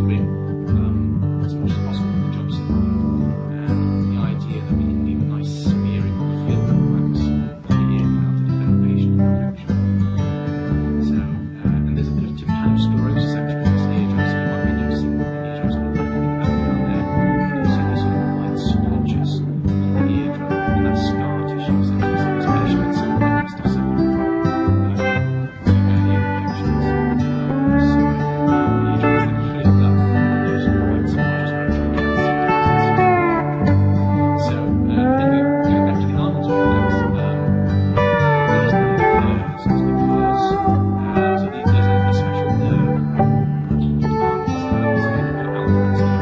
you in as much as possible with the job site. And the idea that we can leave a nice smearing of film wax on the ear canal to defend the patient from infection. So, and there's a bit of tympanosclerosis actually in this eardrum, so you might be noticing the eardrum sort of lacking a bit around there. And also these sort of white splotches on the eardrum, and that's scar tissue essentially. So this patient at some point must have suffered from ear infections. So the eardrum has then healed up those white splotches where it tried to deposit. So then we go back to the Arnold's reflex. The reason that it occurs is because so there's a special nerve protein called Arnold's nerve, it's a thing called alpha